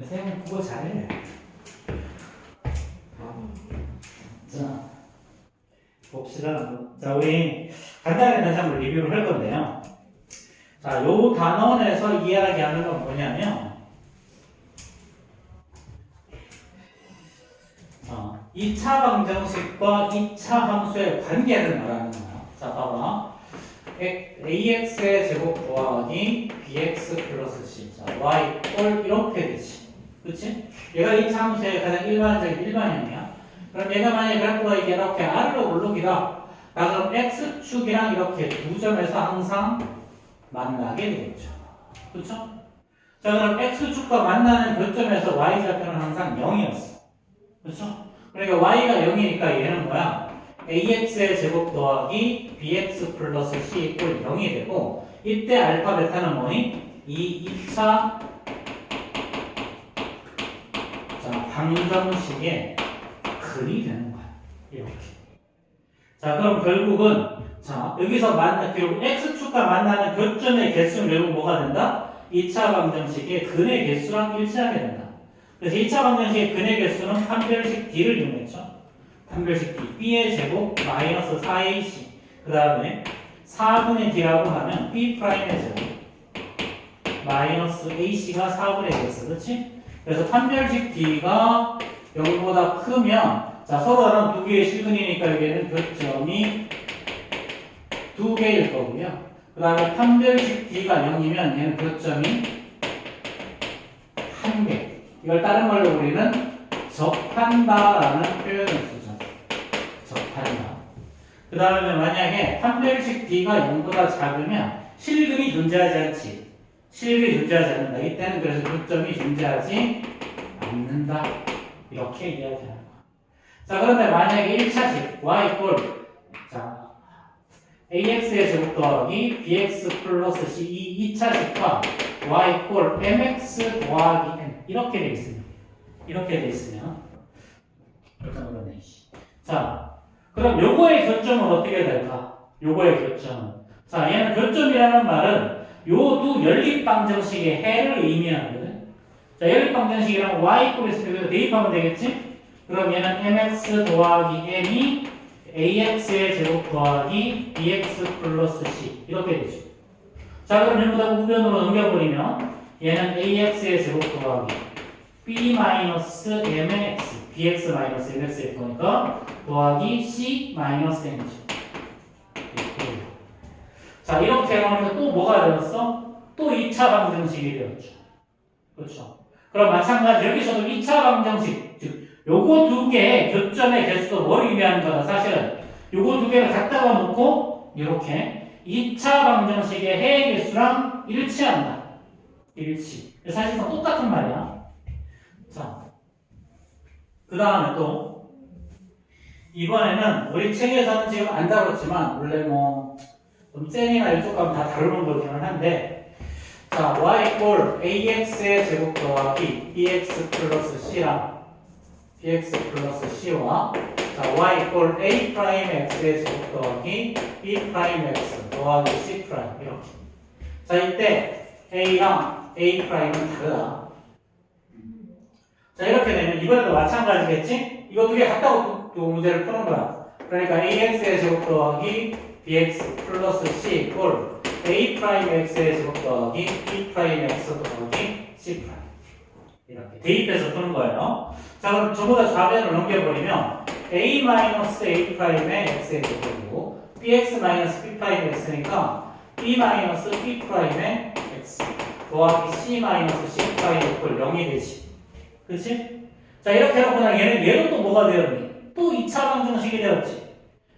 쌤은 그거 잘해. 자, 봅시다. 자, 우리 간단하게 다시 한번 리뷰를 할 건데요. 자, 요 단원에서 이야기하는 건 뭐냐면, 2차 방정식과 2차 함수의 관계를 말하는 거야. 자, 봐봐. ax의 제곱 더하기 bx 플러스 c. 자, y 꼴 이렇게 되지. 그치? 얘가 2차 함수의 가장 일반적인 일반형이야. 그럼 얘가 만약에 그래프가 이게 이렇게 아래로 올르기다. 그럼 x축이랑 이렇게 두 점에서 항상 만나게 되겠죠. 그쵸? 자, 그럼 x축과 만나는 교점에서 y좌표는 항상 0이었어. 그쵸? 그러니까 y가 0이니까 얘는 뭐야? ax의 제곱 더하기 bx 플러스 c 이꼴 0이 되고, 이때 알파 베타는 뭐니? 이 2차 방정식의 글이 되는 거야. 이렇게. 자, 그럼 결국은 여기서 결국 x축과 만나는 교점의 개수는 결국 뭐가 된다? 2차 방정식의 근의 개수랑 일치하게 된다. 그래서 2차 방정식의 근의 개수는 판별식 d를 이용했죠. 판별식 d, b의 제곱 마이너스 4ac. 그 다음에 4분의 d라고 하면 b'의 제곱 마이너스 ac가 4분의 d였어. 그렇지? 그래서 판별식 d가 0보다 크면 서로는 두 개의 실근이니까 여기에는 교점이 두 개일 거고요. 그 다음에 판별식 d가 0이면 얘는 교점이 한 개. 이걸 다른 말로 우리는 접한다라는 표현을 쓰죠. 접한다. 그 다음에 만약에 판별식 d가 0보다 작으면 실근이 존재하지 않지. 실근이 존재하지 않는다. 이때는 그래서 교점이 존재하지 않는다. 이렇게 이야기하는 거야. 자, 그런데 만약에 1차식 y 꼴 ax의 제곱 더하기 bx 플러스 c 이 2차식과 y 꼴 mx 더하기 n 이렇게 돼 있으면 자, 그럼 요거의 교점은 어떻게 될까? 요거의 교점은 얘는 교점이라는 말은 요 두 연립방정식의 해를 의미하거든. 자, 연립방정식이랑 y 꼴 있으면 대입하면 되겠지? 그럼 얘는 mx 더하기 n이 ax의 제곱 더하기 bx 플러스 c 이렇게 되죠. 자, 그럼 전부 다 우변으로 넘겨버리면 얘는 ax의 제곱 더하기 b 마이너스 mx bx 마이너스 mx일 거니까 더하기 c 마이너스 n이죠. 자, 이렇게 하면 또 뭐가 되었어? 또 2차 방정식이 되었죠. 그렇죠. 그럼 마찬가지 여기서도 2차 방정식 즉 요거 두 개의 교점의 개수도 뭘 의미하는 거다? 사실은 요거 두 개를 갖다가 놓고 이렇게 2차 방정식의 해의 개수랑 일치한다. 일치. 사실상 똑같은 말이야. 자, 그 다음에 또 이번에는 우리 책에서는 지금 안 다뤘지만 원래 좀 쌤이나 이쪽 가면 다 다루는 거기는 한데, 자, y 꼴 ax의 제곱 더하기 bx 플러스 c랑 bx 플러스 c와 y 꼴 a 프라임 x의 제곱 더하기 b 프라임 x 더하기 c 프라임 이렇게. 자, 이때 a랑 a 프라임은 다르다. 자, 이렇게 되면 이번에도 마찬가지겠지? 이거 두 개 갖다 두 문제를 푸는 거야. 그러니까 ax의 제곱 더하기 bx 플러스 c 꼴 a 프라임 x의 제곱 더하기 b 프라임 x 더하기 c 프라임 이렇게 대입해서 푸는 거예요. 자, 그럼 전부 다 좌변을 넘겨버리면 a 마이너스 a 프라임의 x의 제곱이고 bx 마이너스 b 프라임 x니까 b 마이너스 b 프라임의 x 더하기 c 마이너스 c 프라임 이꼴 0이 되지. 그치? 자, 이렇게 해놓고 얘는 또 뭐가 되었니? 또 2차 방정식이 되었지.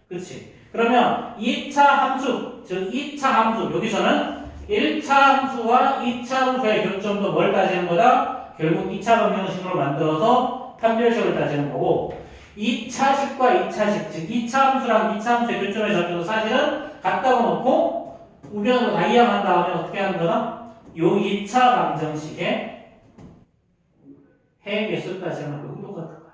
그치? 그러면 2차 함수, 즉 2차 함수, 여기서는 1차 함수와 2차 함수의 교점도 뭘 따지는 거다? 결국 2차 방정식으로 만들어서 판별식을 따지는 거고, 2차식과 2차식, 즉 2차 함수랑 2차 함수의 교점의 점도 사실은 갖다가 놓고 우변으로 다 이항한 다음에 어떻게 하는 거다? 요 2차 방정식의 해의 개수를 따지는 거하고 똑같은 거야.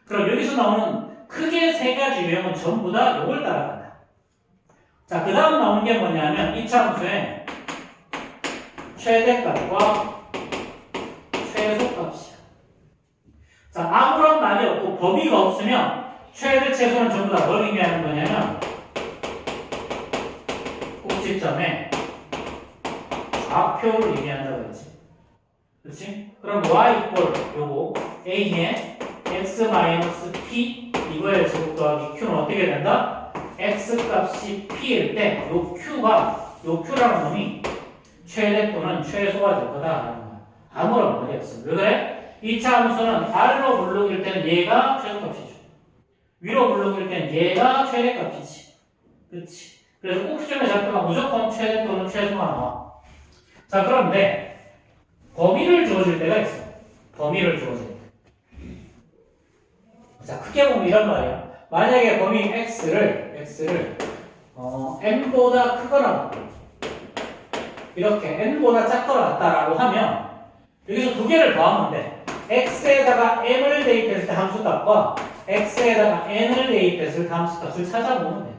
그럼 여기서 나오는 크게 세 가지 유형은 전부 다 이걸 따라간다. 자, 그 다음 나오는 게 뭐냐면 2차 함수의 최대값과 최소값 범위가 없으면 최대 최소는 전부 다 뭘 의미하는 거냐면 꼭지점에 좌표를 의미한다고 했지. 그렇지? 그럼 y 이꼴 요거 a의 x-p 이거의 제곱 더하기 q는 어떻게 된다? x 값이 p일 때 요 q라는 놈이 최대 또는 최소가 될 거다 하는 거야. 아무런 말이 없어. 왜 그래? 2차 함수는 아래로 물르길 때는 얘가 최소값이죠. 위로 물르길 때는 얘가 최대값이지. 그렇지? 그래서 꼭지점의 좌표가 무조건 최대 또는 최소가 나와. 자, 그런데 범위를 주어질 때가 있어. 범위를 주어질 때. 자, 크게 보면 이런 말이야. 만약에 범위 x를 n보다 크거나 이렇게 n보다 작거나 같다라고 하면 여기서 두 개를 더하면 돼. x에다가 m을 대입했을 때 함수값과 x에다가 n을 대입했을 때 함수값을 찾아보면 돼.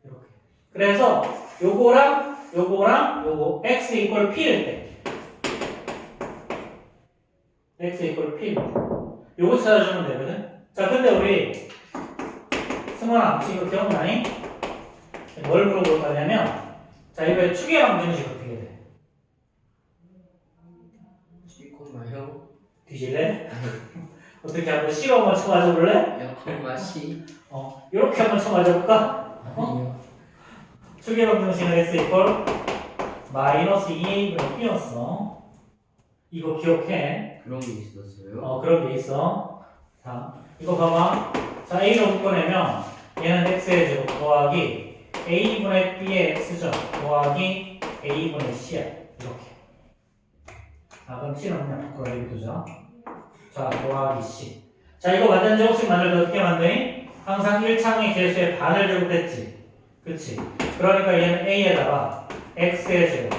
이렇게. 그래서 요거 x 이퀄 p일 때 x 이퀄 p 요거 찾아주면 되거든. 자, 근데 우리 승원아 혹시 이거 기억나니? 뭘 물어볼 거냐면 자, 이거의 추계 방정식 어떻게 돼? 이콤마요? 뒤질래? 어떻게 한번 C로 한번 쳐맞아 볼래? 콤마 C. 이렇게 한번 쳐맞아 볼까? 아니요. 추계 방정식은 x 이퀄 마이너스 2a분의 b였어. 이거 기억해. 그런 게 있었어요? 그런 게 있어. 자, 이거 봐봐. 자, a로 묶어내면 얘는 x의 제곱 더하기 a분의 b의 x죠. 더하기 a분의 c야. 이렇게. 자, 그럼 c는 그냥 바꿔 여기 두자. 자, 더하기 c. 자, 이거 완전 제곱식 만들 때 어떻게 만드니? 항상 1창의 개수의 반을 제곱했지. 그치? 그러니까 얘는 a에다가 x의 제곱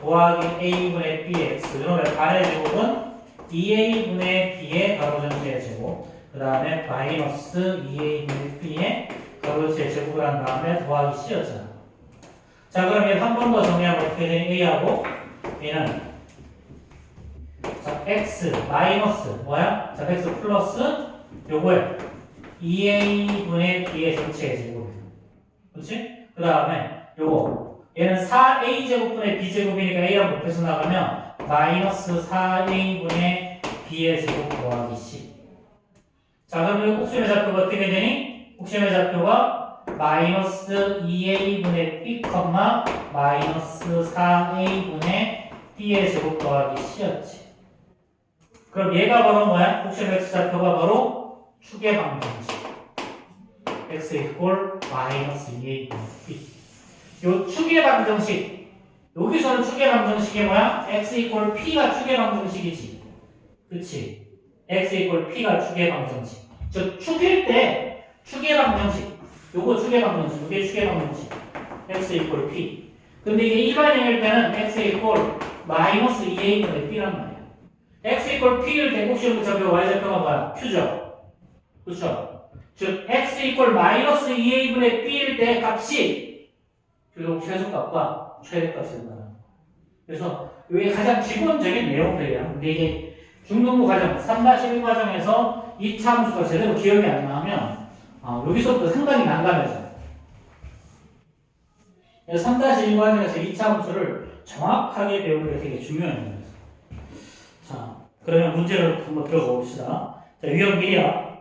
더하기 a분의 b의 x. 이놈의 반의 제곱은 2a분의 b의 가로전체의 제곱. 그 다음에 마이너스 2a분의 b의 가로전체의 제곱을 한 다음에 더하기 c였잖아. 자, 그럼 얘 한 번 더 정리하면 어떻게 되니? a하고 얘는 자, x 마이너스 뭐야? 자, x 플러스 요거에 2a분의 b의 전체의 제곱이에요. 그렇지? 그 다음에 요거 얘는 4a 제곱분의 b 제곱이니까 a랑 곱해서 나가면 마이너스 4a분의 b의 제곱 더하기 c. 자, 그럼 이 꼭지점의 좌표가 어떻게 되니? 꼭지점의 좌표가 마이너스 2a분의 b, 마이너스 4a분의 b의 제곱 더하기 c였지. 그럼 얘가 바로 뭐야? 꼭지점 x 좌표가 바로 추계 방정식. x 이퀄 마이너스 2a분의 b. 요 추계 방정식. 여기서는 추계 방정식이 뭐야? x 이퀄 p가 추계 방정식이지. 그치? x 이퀄 p가 추계 방정식. 즉 추계일 때 추계 방정식. 요거 추계 방정식. 요게 추계 방정식. x 이퀄 p. 근데 이게 일반형일 때는 x 이퀄 마이너스 2a분의 b란 말이야. x 이퀄 p일 때 꼭지점 좌표 y 좌표가 뭐야? q죠. 그렇죠? 즉 x 이퀄 마이너스 2a분의 b일 때 값이 결국 최소값과 최대값이 된다. 그래서 이게 가장 기본적인 내용들이야. 근데 이게 중등부 과정 3-1 과정에서 이 함수가 제대로 기억이 안 나면 여기서부터 상당히 난감해져. 그래서 3-1 과정에서 2차 함수를 정확하게 배우는 게 되게 중요해요. 자, 그러면 문제를 한번 들어가 봅시다. 자, 유형 미리야.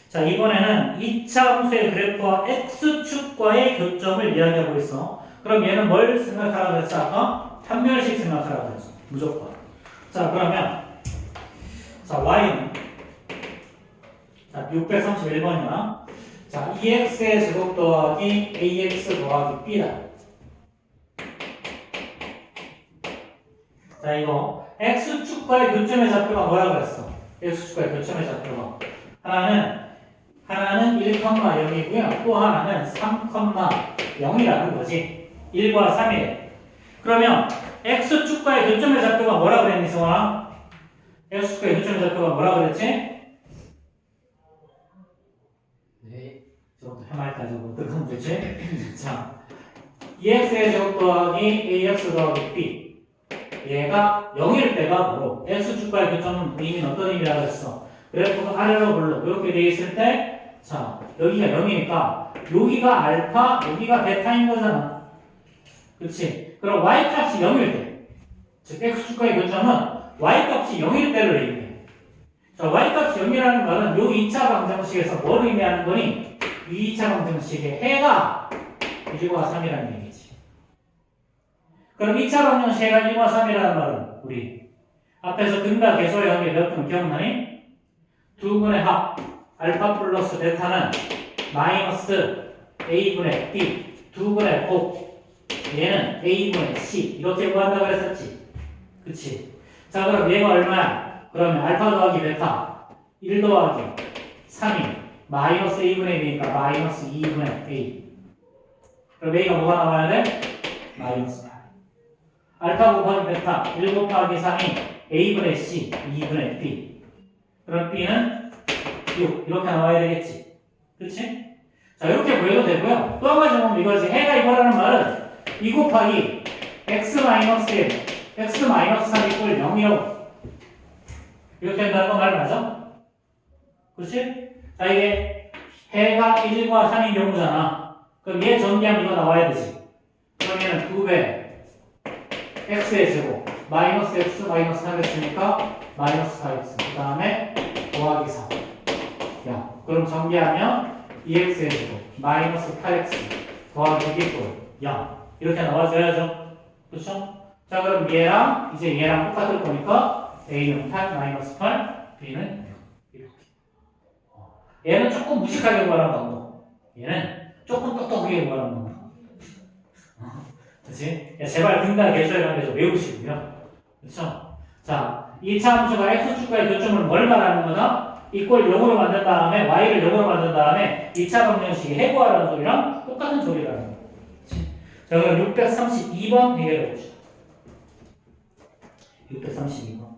자, 이번에는 2차 함수의 그래프와 x축과의 교점을 이야기하고 있어. 그럼 얘는 뭘 생각하라고 했어? 아까? 편멸식 생각하라고 했어. 무조건. 자, 그러면 자, y는 자, 631번이야. 자, 2x의 제곱 더하기 ax 더하기 b다. 자, 이거 x축과의 교점의 좌표가 뭐라고 그랬어? x축과의 교점의 좌표가 하나는 1,0이고요. 또 하나는 3,0이라는 거지. 1과 3이래. 그러면 x축과의 교점의 좌표가 뭐라고 그랬니, 성원아? x축과의 교점의 좌표가 뭐라고 그랬지? 네. 저것도 해맑다, 저거. 어떻게 하면 되지? 자, 2x의 제곱 더하기 ax 더하기 b. 얘가 0일 때가 바로 x축과의 교점은 의미는 어떤 의미라고 했어? 그래프가 아래로 볼록 이렇게 돼 있을 때, 자, 여기가 0이니까 여기가 알파, 여기가 베타인 거잖아. 그렇지? 그럼 y 값이 0일 때, 즉 x축과의 교점은 y 값이 0일 때를 의미해. 자, y 값이 0이라는 말은 요 2차 방정식에서 뭘 의미하는 거니? 이 2차 방정식의 해가 1과 3이라는 얘기지. 그럼 2차 방정식 해가 1과 3이라는 말은 우리 앞에서 등가 계수의 관계 배웠던 거 기억나니? 두 분의 합 알파 플러스 베타는 마이너스 a분의 b 두 분의 곱 얘는 a분의 c 이렇게 구한다고 그랬었지. 그치? 자, 그럼 얘가 얼마야? 그러면 알파 더하기 베타 1 더하기 3이 마이너스 a분의 b니까 마이너스 2분의 a. 그럼 a가 뭐가 나와야 돼? 마이너스 8. 알파 곱하기 베타 1 곱하기 3이 a분의 c 2분의 b. 그럼 b는 6 이렇게 나와야 되겠지. 그치? 자, 이렇게 보여도 되고요. 또 한 가지 보면 이거지. 해가 이거라는 말은 2 곱하기 x 마이너스 1 x 마이너스 3 이꼴 0이라고 이렇게 한다는 거 말 맞아? 그렇지? 자, 이게 해가 1과 3인 경우잖아. 그럼 얘 전개하면 이거 나와야 되지. 그럼 얘는 2배 x의 제곱 마이너스 x 마이너스 3x니까 마이너스 4x 그 다음에 더하기 4 야, 그럼 전개하면 2x의 제곱 마이너스 8x 더하기 2꼴 0 이렇게 나와줘야죠. 그렇죠? 자, 그럼 얘랑 이제 얘랑 똑같을 거니까 a는 8 마이너스 8 b는 6 이렇게. 얘는 조금 무식하게 구하는 방법. 얘는 조금 똑똑하게 구하는 방법. 그치? 제발 등가 계수의 관계 좀 외우시고요. 그쵸? 자, 2차 함수가 x축과의 교점을 뭘 말하는 거다? 이꼴 0으로 만든 다음에 y를 0으로 만든 다음에 2차 방정식이 해구하라는 소리랑 똑같은 소리라는 거. 그치? 자, 그럼 632번 해결해 봅시다. 632번.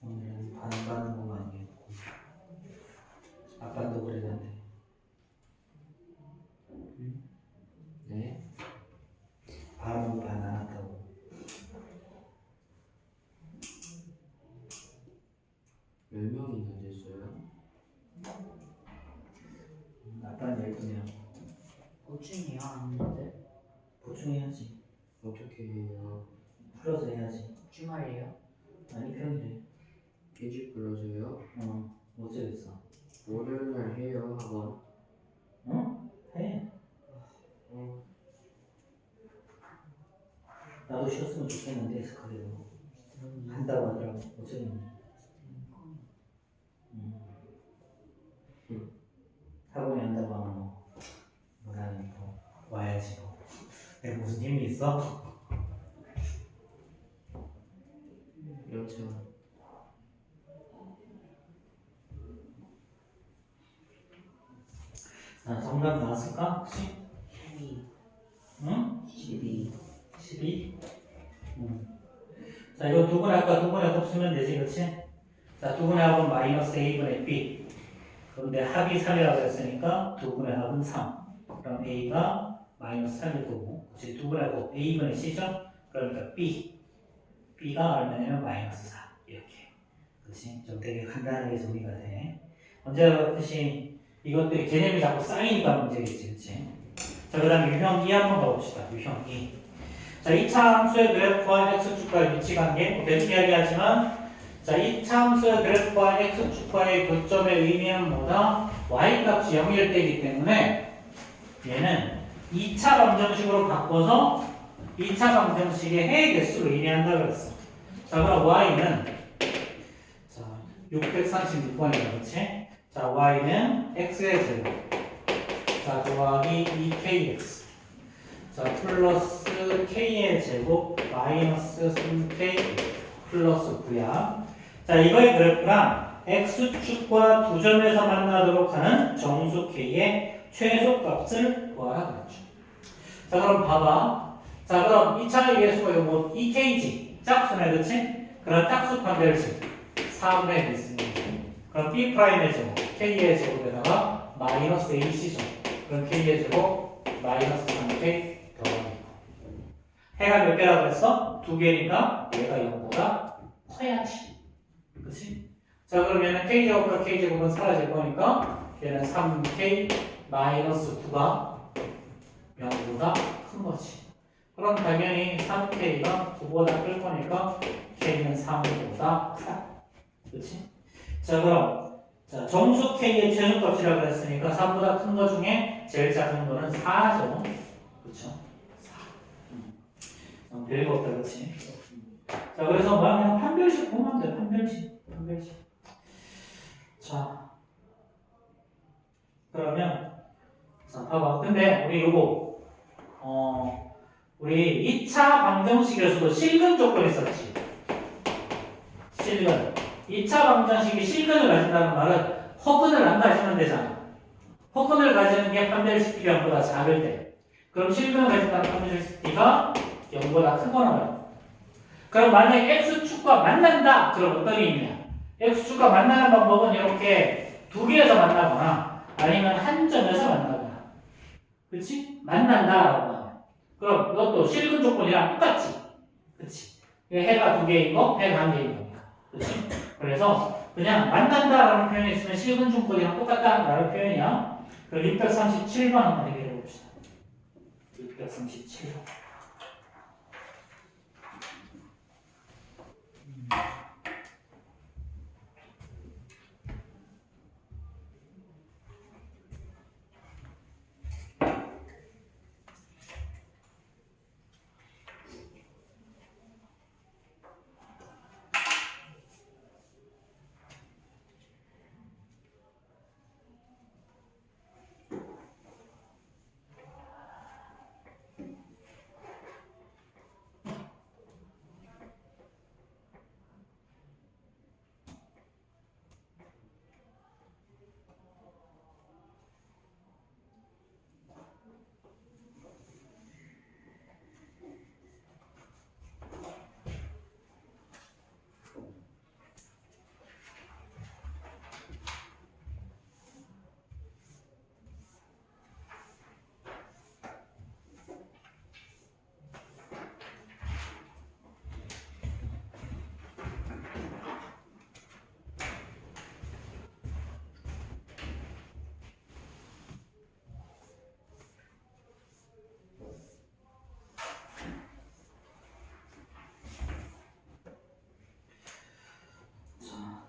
오늘은 반반 공간이었고 아빠도 그랬는데 네. 반은 반 안 한다고. 몇 명이나 됐어요? 아빠는 12명. 보충이요? 아닌데? 보충해야지. 어떻게 해요? 풀어서 해야지. 주말이에요? 아니 평일에. 일찍 불러줘요? 어쩌겠어. 월요일날 해요 학원. 응? 해. 나도 쉬었으면 좋겠는데 스카리로 한다고 하더라고. 어쩌겠니? 학원에 한다고 하면 뭐 나는 뭐 와야지 뭐. 내가 무슨 힘이 있어? 영채원. 자, 정답 나왔을까? 혹시? 12. 응? 12. 12? 자, 이거 두 분의 아까 두 분의 곱 쓰면 되지, 그렇지? 자, 두 분의 합은 마이너스 a분의 b. 그런데 합이 3이라고 했으니까 두 분의 합은 3. 그럼 a가 마이너스 3일 거고, 그렇지? 두 분의 곱 a분의 c죠? 그러니까 b. b가 얼마냐면 마이너스 4. 이렇게. 그렇지? 좀 되게 간단하게 정리가 돼. 언제나 그렇듯이 이것들이 개념이 자꾸 쌓이니까 문제겠지, 그렇지? 자, 그 다음에 유형 2 한번 가봅시다. 유형 2. 자, 2차 함수의 그래프와 x축과의 위치 관계, 뭐 계속 이야기하지만 자, 이 참수의 그래프와 x축과의 교점의 의미는 뭐다? y값이 0일 때이기 때문에 얘는 2차 방정식으로 바꿔서 2차 방정식의 해의 개수를 의미한다 그랬어. 자, 그럼 y는 자, 636번이다, 그렇지? 자, y는 x의 제곱. 자, 더하기 2kx. 자, 플러스 k의 제곱 마이너스 3k 플러스 9야. 자, 이거의 그래프랑 x축과 두 점에서 만나도록 하는 정수 k의 최소값을 구하라 그랬죠. 자, 그럼 봐봐. 자, 그럼 2차의 개수가 요거 2kg 짝수네, 그렇지? 그럼 짝수 판별식 4분의 1 있으니까 그럼 b'의 제곱 k의 제곱에다가 마이너스 ac죠. 그럼 k의 제곱 마이너스 3k 더하기 해가 몇 개라고 했어? 2개니까 얘가 0보다 커야지. 그치? 자, 그럼 얘는 k제곱과 k제곱은 사라질 거니까 얘는 3k 마이너스 9가 0보다 큰 거지. 그럼 당연히 3k가 9보다 클 거니까 k는 3보다 크다. 그치? 자, 그럼 자, 정수 k의 최소값이라고 했으니까 3보다 큰 거 중에 제일 작은 거는 4죠. 그쵸? 4. 별거 없다, 그치? 자, 그래서 뭐야? 그냥 판별식 보면 돼, 판별식. 자, 그러면, 자, 봐봐. 근데, 우리 요거, 우리 2차 방정식에서도 실근 조건이 있었지. 실근. 2차 방정식이 실근을 가진다는 말은 허근을 안 가지면 되잖아. 허근을 가지는 게 판별식 B가 0보다 작을 때. 그럼 실근을 가진다는 판별식 B가 0보다 크거나 말이야. 그럼 만약에 X축과 만난다. 그럼 어떤 의미야? X축과 만나는 방법은 이렇게 두 개에서 만나거나 아니면 한 점에서 만나거나. 그치? 만난다라고 하면. 그럼 이것도 실근 조건이랑 똑같지. 그치? 해가 두 개인 거, 해가 한 개인 거니까. 그치? 그래서 그냥 만난다라는 표현이 있으면 실근 조건이랑 똑같다라는 표현이야. 그럼 637번 한번 해결해 봅시다. 637번.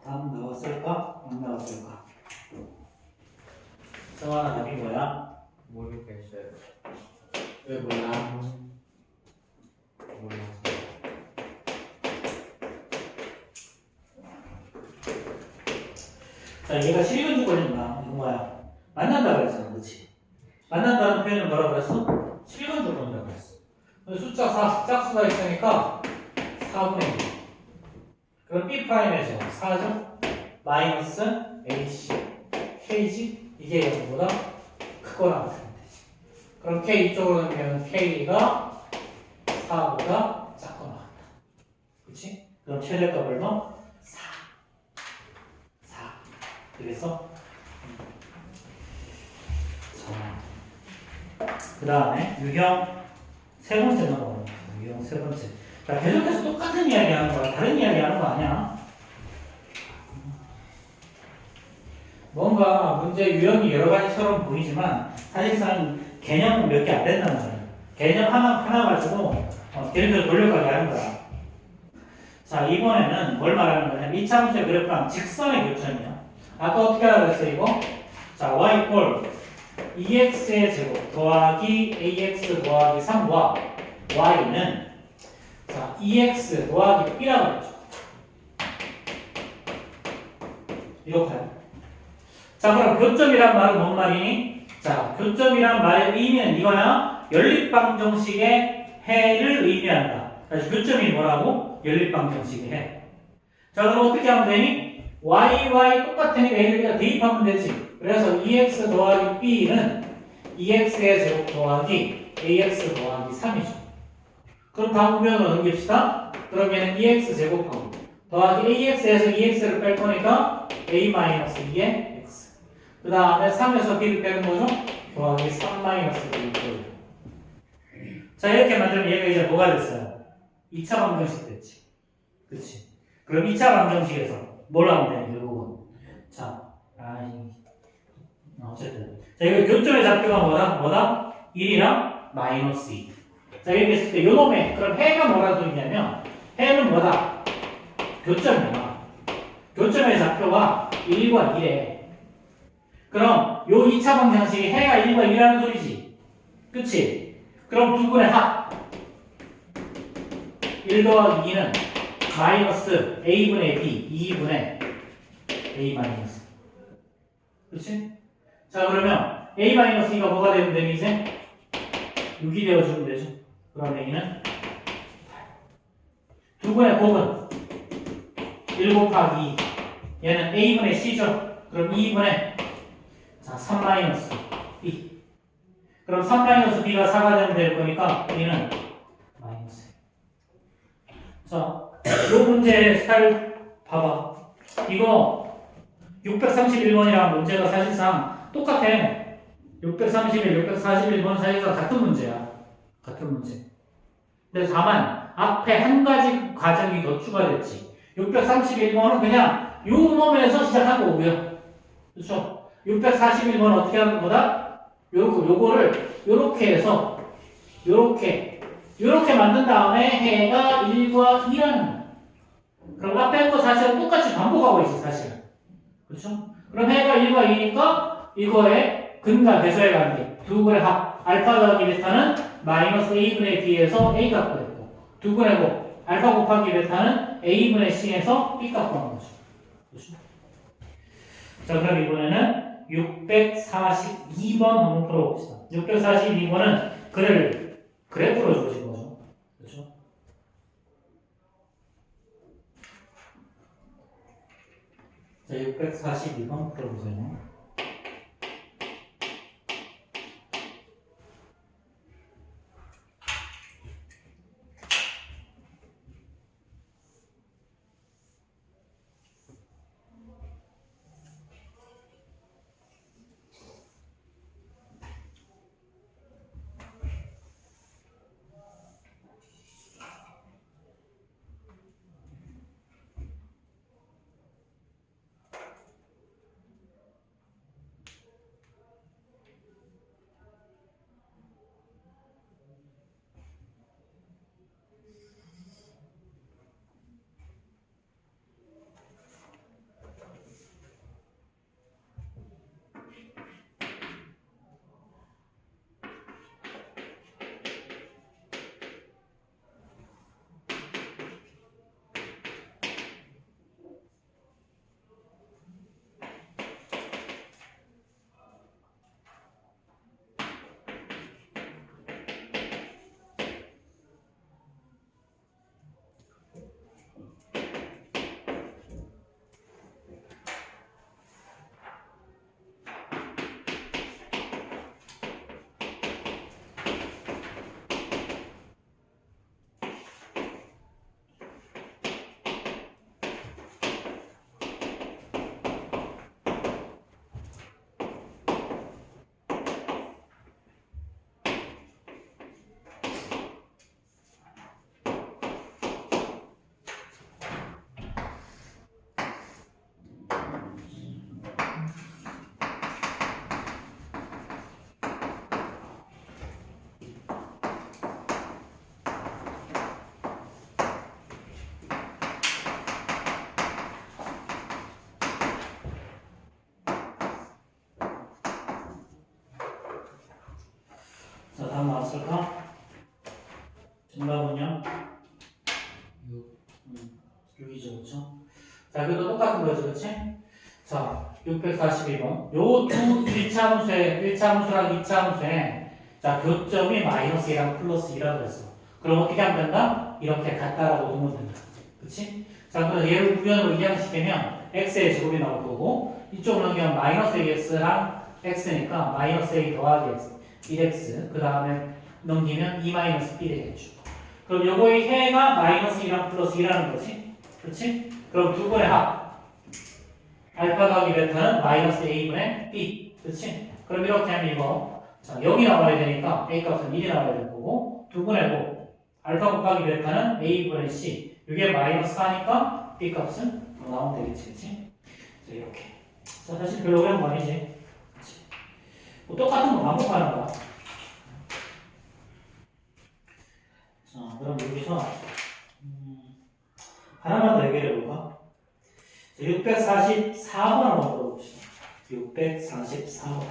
답 나왔을까? 안 나왔을까? 정하나 답이 뭐야? 모르겠어요. 왜 몰라? 몰라서. 자, 얘가 실근 조건이구나. 이건 뭐야? 만난다 그랬잖아, 그렇지? 만난다는 표현은 뭐라고 그랬어? 실근 조건이라고 그랬어. 숫자 4, 짝수가 있으니까 4분의 1. 그럼 B'에서 4죠? 마이너스 AC, K지? 이게 0보다 크거나 같은데. 그럼 K 이쪽으로 넣으면 K가 4보다 작거나 같다. 그치? 그럼 최대값 얼마? 4. 되겠어? 자, 그 다음에 유형 세 번째 넘어갑니다. 유형 세 번째. 자, 계속해서 똑같은 이야기 하는 거야. 다른 이야기 하는 거 아니야. 뭔가 문제 유형이 여러 가지처럼 보이지만 사실상 개념은 몇 개 안 된단 말이야. 개념 하나 가지고 계속해서 돌려가게 하는 거야. 자, 이번에는 뭘 말하는 거냐? 이차함수의 그래프랑 직선의 교점이야. 아까 어떻게 하라고 했어, 이거? 자, y 꼴 ex의 제곱 더하기 ax 더하기 3과 y는 자, ex 더하기 b라고 했죠. 이렇게. 자, 그럼 교점이란 말은 뭔 말이니? 자, 교점이란 말의 의미는 이거야. 연립방정식의 해를 의미한다. 다시 교점이 뭐라고? 연립방정식의 해. 자, 그럼 어떻게 하면 되니? y 똑같으니까 얘를 그냥 대입하면 되지. 그래서 ex 더하기 b는 ex의 제곱 더하기 ax 더하기 3이죠. 그럼 다음변으로 넘깁시다. 그럼 얘는 ex 제곱하고 더하기 ax에서 ex를 뺄 거니까 a-2의 x. 그 다음에 3에서 b를 빼는 거죠. 더하기 3-b일 거예요. 자, 이렇게 만들면 얘가 이제 뭐가 됐어요? 2차 방정식 됐지. 그치? 그럼 2차 방정식에서 뭘 하면 되냐, 결국은. 자, 어쨌든. 자, 이거 교점의 좌표가 뭐다? 1이랑 -2. 자, 이렇게 했을 때, 요 놈의, 그럼 해가 뭐라는 소리냐면, 해는 뭐다? 교점이야. 교점의 좌표가 1과 1에. 그럼, 요 2차 방정식이 해가 1과 1이라는 소리지. 그치? 그럼 두 분의 합. 1 더하기 2는 마이너스 a분의 b, 2분의 a 마이너스. 그치? 자, 그러면 a 마이너스 2가 뭐가 되면 되니, 이제? 6이 되어주면 되죠. 그럼 a는 8. 두 분의 곱은 1 곱하기 2. 얘는 a분의 c죠. 그럼 2분의 자, 3 마이너스 b. 그럼 3 마이너스 b가 4가 되면 될 거니까 b는 마이너스. 자, 요 문제 스타일 봐봐. 이거 631번이랑 문제가 사실상 똑같아. 631, 641번 사실상 같은 문제야. 같은 문제. 근데 다만 앞에 한 가지 과정이 더 추가됐지. 631번은 그냥 요 놈에서 시작한 거고요. 그렇죠? 641번은 어떻게 하는 거다? 요거를 요렇게 해서 요렇게 만든 다음에 해가 1과 2라는. 그럼 앞에 거 사실은 똑같이 반복하고 있어, 사실은. 그렇죠? 그럼 해가 1과 2니까 이거의 근과 대소의 관계. 두 분의 합. 알파 더하기 베타는 마이너스 a분의 b에서 a 값 구했고, 두 분의 곱. 알파 곱하기 베타는 a분의 c에서 b 값 구한 거죠. 그렇죠? 자, 그럼 이번에는 642번 한번 풀어봅시다. 642번은 그래프로 주어진 거죠. 그렇죠? 자, 642번 풀어보세요. 나왔을까? 정답은요? 6이죠, 그쵸? 자, 그것도 똑같은 거죠, 그치? 자, 642번. 요 두 1차 함수에, 1차 함수랑 2차 함수에, 자, 교점이 마이너스 1이랑 플러스 2라고 했어. 그럼 어떻게 하면 된다? 이렇게 같다라고 두면 된다. 그치? 자, 그래서 얘를 우변으로 이항시키면 x의 제곱이 나올 거고, 이쪽으로 넘기면 마이너스 x랑 x니까 마이너스 a 더하기 x, 1x. 그 다음에 넘기면 2 마이너스 b 되겠죠. 그럼 요거의 해가 마이너스 2랑 플러스 2라는 거지. 그렇지? 그럼 두 번의 합. 알파 더하기 베타는 마이너스 a분의 b. 그렇지? 그럼 이렇게 하면 이거. 자, 0이 나와야 되니까 a 값은 1이 나와야 될 거고. 두 번의 곱. 알파 곱하기 베타는 a분의 c. 이게 마이너스 4니까 b 값은 나오면 되겠지. 그렇지? 자, 이렇게. 자, 사실 별로 어려운 거 아니지. 그렇지? 뭐 똑같은 거 반복하는 거야. 자, 그럼 여기서 하나만 더 해결해 볼까? 644번 한번 풀어봅시다. 644번.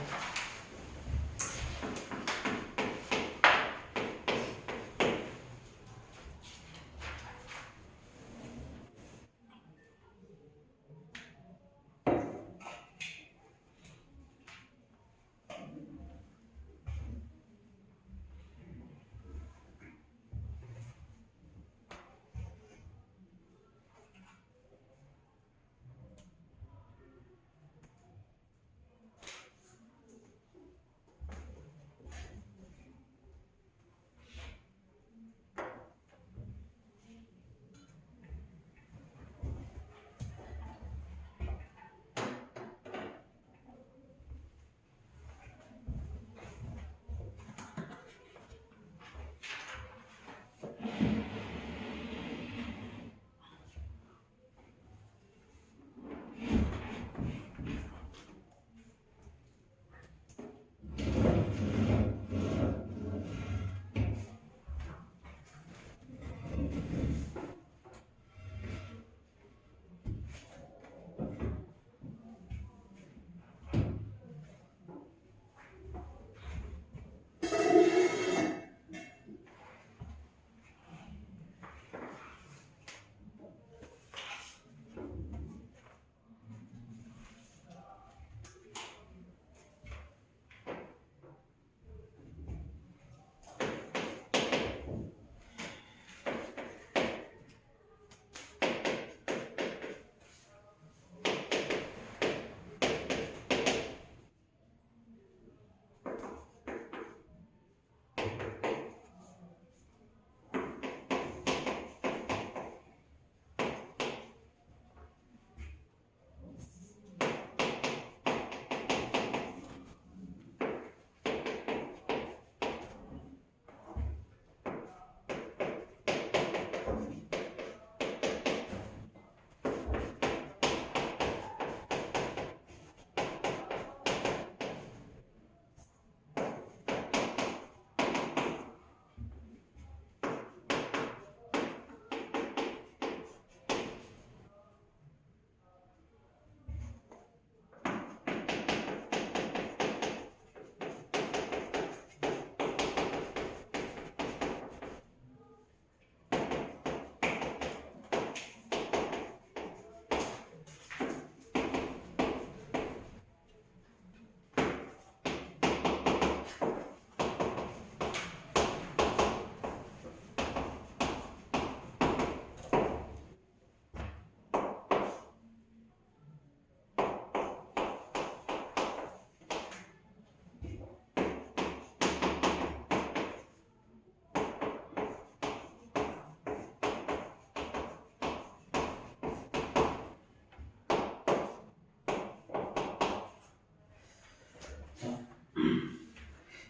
자,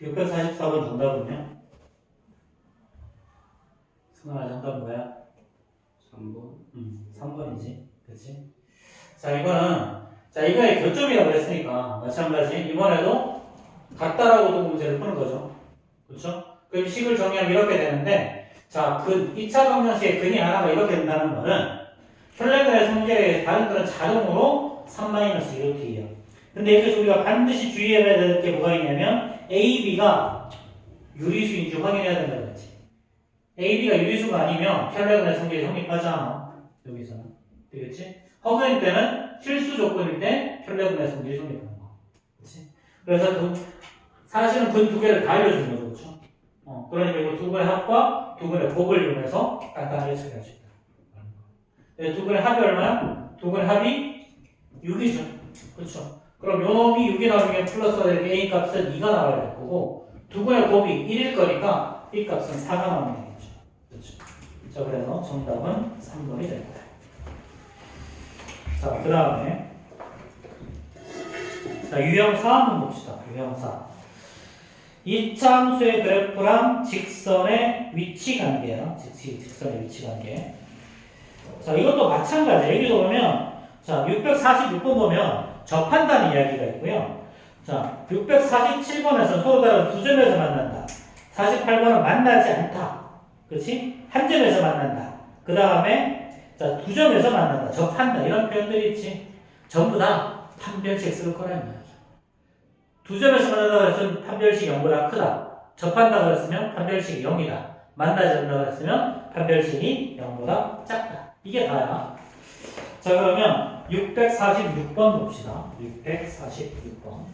644번 정답은요? 승관아 정답 뭐야? 3번. 3번이지. 그치? 자, 이거는, 자, 이거의 교점이라고 했으니까, 마찬가지. 이번에도 같다라고 두 문제를 푸는 거죠. 그쵸? 그럼 식을 정리하면 이렇게 되는데, 자, 2차 방정식의 근이 하나가 이렇게 된다는 말은, 혈레근의 성질에 다른 거는 자동으로 3-1이에요. 근데 여기서 우리가 반드시 주의해야 될 게 뭐가 있냐면, A, B가 유리수인지 확인해야 된다고 했지. AB가 유리수가 아니면 켈레그의 성질이 성립하지 않아. 여기서는. 되겠지? 허그일 때는 필수 조건일 때 켈레그의 성질이 성립하는 거. 그렇지? 그래서 사실은 그 두 개를 다 알려주는 거죠. 그렇죠? 그러니까 이거 두 분의 합과 두 분의 곱을 이용해서 간단하게 처리할 수 있다. 두 분의 합이 얼마야? 두 분의 합이 6이죠. 그렇죠? 그럼 요 놈이 6이 나오면 플러스가 되는 A 값은 2가 나와야 될 거고 두 분의 곱이 1일 거니까 B 값은 4가 나오면 되겠죠. 그렇죠? 자, 그래서 정답은 3번이 될 거예요. 자, 그 다음에 자, 유형 4 한번 봅시다. 유형 4. 이차함수의 그래프랑 직선의 위치 관계야. 직선의 위치 관계. 자, 이것도 마찬가지예요. 여기도 보면, 자, 646번 보면 접한다는 이야기가 있고요. 자, 647번에서 서로 다른 두 점에서 만난다. 48번은 만나지 않다. 그렇지? 한 점에서 만난다. 그 다음에, 자, 두 점에서 만난다. 접한다. 이런 표현들이 있지. 전부 다 판별식 쓸 거라는 이야기. 두 점에서 만난다고 했으면 판별식이 0보다 크다. 접한다고 했으면 판별식이 0이다. 만나지 않는다고 했으면 판별식이 0보다 작다. 이게 다야. 자, 그러면 646번 봅시다. 646번.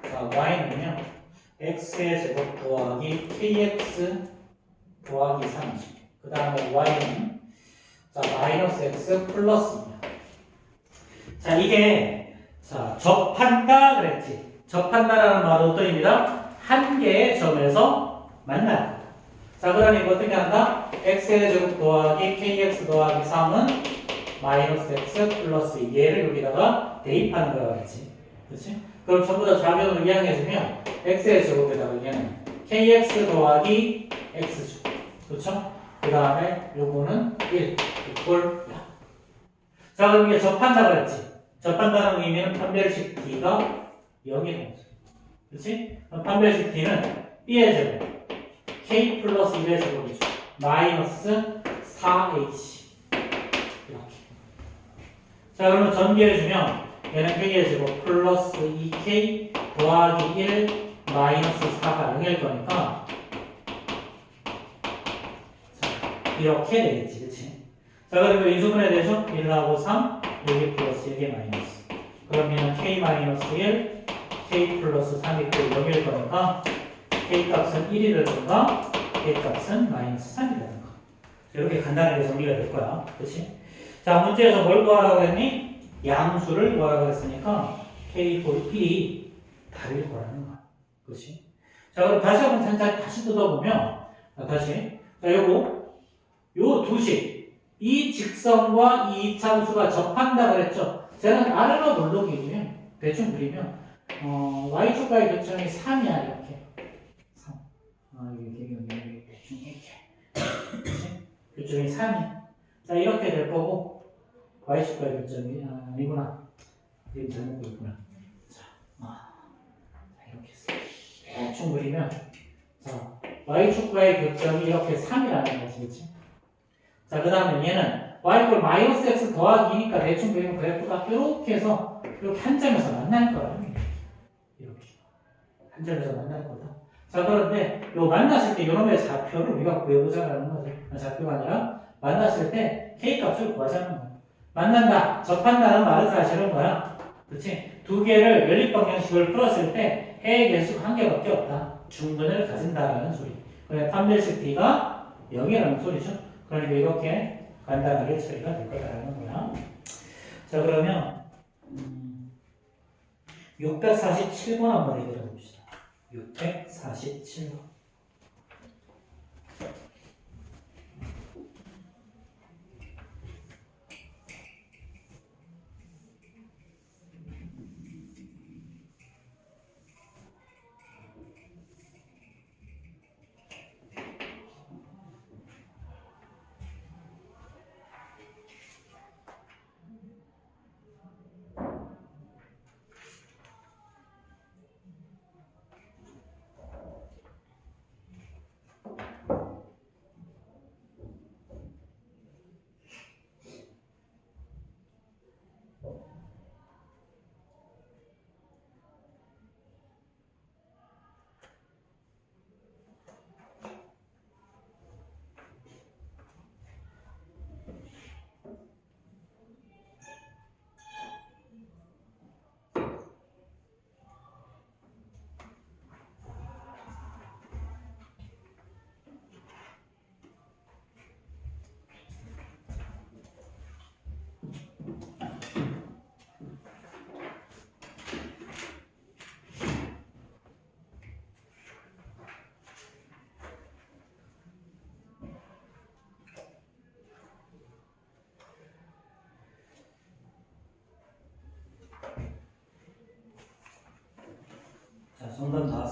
자, y는요. x의 제곱 더하기 kx 더하기 30. 그 다음에 y는 자, 마이너스 x 플러스입니다. 자, 이게 자, 접한다 그랬지. 접한다라는 말은 어떤 의미다? 한 개의 점에서 만난다. 자, 그러니까 어떻게 한다? x의 제곱 더하기 kx 더하기 3은 마이너스 x 플러스 얘를 여기다가 대입하는 거라고 했지. 그렇지? 그럼 전부 다 좌변으로 이항해주면 x의 제곱에다가 얘는 kx 더하기 x죠. 그렇죠? 그 다음에 요거는 1 이꼴 야. 자, 그럼 이게 접한다 그랬지. 접한다는 의미는 판별식 D가 0이 되죠. 그렇지? 그럼 판별식 D는 B의 제곱 K 플러스 1의 제곱이죠. 마이너스 4H 이렇게. 자, 그러면 전개해주면 얘는 K의 제곱 플러스 2K 더하기 1 마이너스 4가 0일 거니까 이렇게 되겠지, 그치? 자, 그리고 인수분해 되죠? 1하고 3, 여기 플러스 1개 마이너스. 그러면 k 마이너스 1, k 플러스 3이 또 0일 거니까 k 값은 1이 되든가 k 값은 마이너스 3이 되든가. 이렇게 간단하게 정리가 될 거야, 그치? 자, 문제에서 뭘 구하라고 했니? 양수를 구하라고 했으니까 k 곱 1이 답일 거라는 거야, 그치? 자, 그럼 다시 한번 천천히 다시 뜯어보면, 다시. 자, 요 두식, 이 직선과 이 이차함수가 접한다 그랬죠? 쟤는 아래로 물르기면 대충 그리면 y축과의 교점이 3이야 이렇게 3. 여기 대충 이렇게 교점이 3이야. 자, 이렇게 될 거고 y축과의 교점이 아니구나. 여기 잘못 그렸구나. 자, 이렇게 했어. 대충 그리면 자, y축과의 교점이 이렇게 3이라는 거지, 그치? 자, 그 다음에 얘는 y꼴 마이너스 x 더하기 2니까 대충 그리면 그래프가 이렇게 해서 이렇게 한 점에서 만날 거야. 이렇게. 한 점에서 만날 거다. 자, 그런데 요 만났을 때 요놈의 좌표를 우리가 구해보자라는 거지. 좌표가 아니라 만났을 때 k 값을 구하자는 거야. 만난다, 접한다는 말은 사실은 뭐야? 그렇지? 두 개를 연립 방정식을 풀었을 때 해의 개수가 한 개밖에 없다. 중근을 가진다라는 소리. 그래, 판별식 D가 0이라는 소리죠. 그러니까 이렇게 간단하게 처리가 될 거다라는 거야. 자, 그러면 647번 한번 해결해 봅시다. 647번.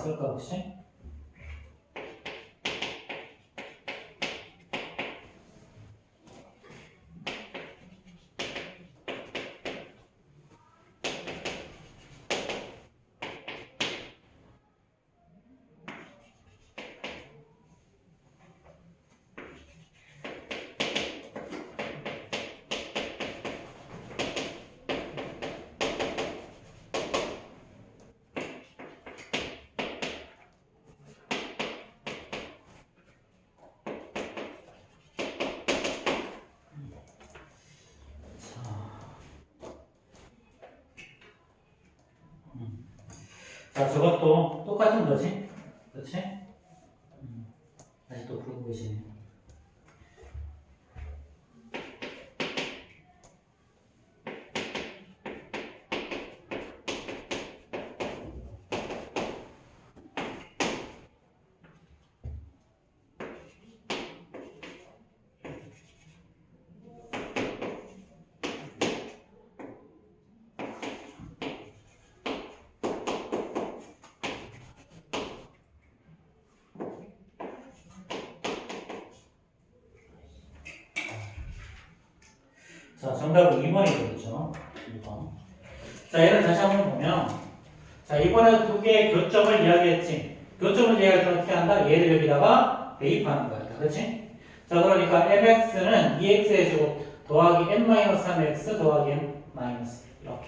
쓸까 혹시? 자, 저것도 똑같은 거지? 그렇지? 다시 또 부르고 계시네. 자, 정답은 2번이겠죠? 2번. 자, 얘를 다시 한번 보면, 자, 이번에 두 개의 교점을 이야기했지. 교점을 이야기할 때 어떻게 한다? 얘를 여기다가 대입하는 거야. 그렇지? 자, 그러니까 mx는 2x의 제곱 더하기 n-3x 더하기 n- 이렇게.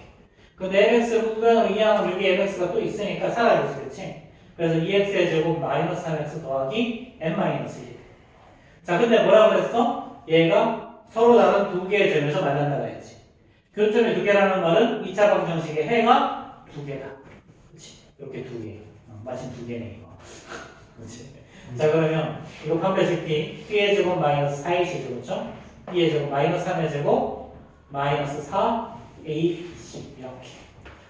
근데 mx를 구간으로 이항하면 여기 mx가 또 있으니까 사라지지, 그렇지? 그래서 2x의 제곱 마이너스 3x 더하기 n-1. 자, 근데 뭐라고 그랬어? 얘가 서로 다른 두 개의 점에서 만난다고 했지. 교점이 두 개라는 말은 2차 방정식의 해가 두 개다. 그렇지? 이렇게 두 개. 마침 두 개네, 이거. 그렇지? 자, 그러면 이거 판별식 B, B의 제곱 마이너스 4AC 그렇죠? B의 제곱 마이너스 3의 제곱 마이너스 4AC 이렇게.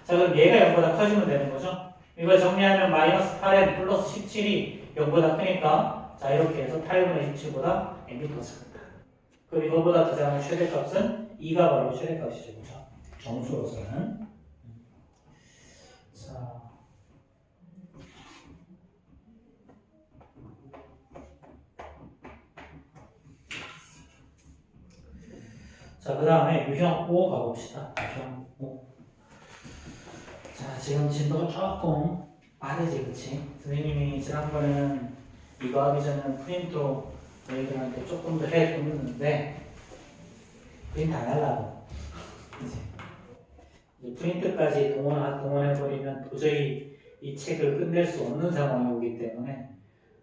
자, 그럼 얘가 0보다 커지면 되는 거죠? 이걸 정리하면 마이너스 8n 플러스 17이 0보다 크니까 자, 이렇게 해서 8분의 17보다 n이 더 작다. 그럼 이거보다 더 작은 최대값은 2가 바로 최대값이죠. 그렇죠? 정수로서는. 자. 자, 그 다음에 유형 5 가봅시다. 유형 5. 자, 지금 진도가 조금 빠르지, 그치? 선생님이 지난번에는 이거 하기 전에는 프린트로 너희들한테 조금 더 해줬는데, 프린트 안 하려고. 그치? 이제 프린트까지 동원해버리면 도저히 이 책을 끝낼 수 없는 상황이 오기 때문에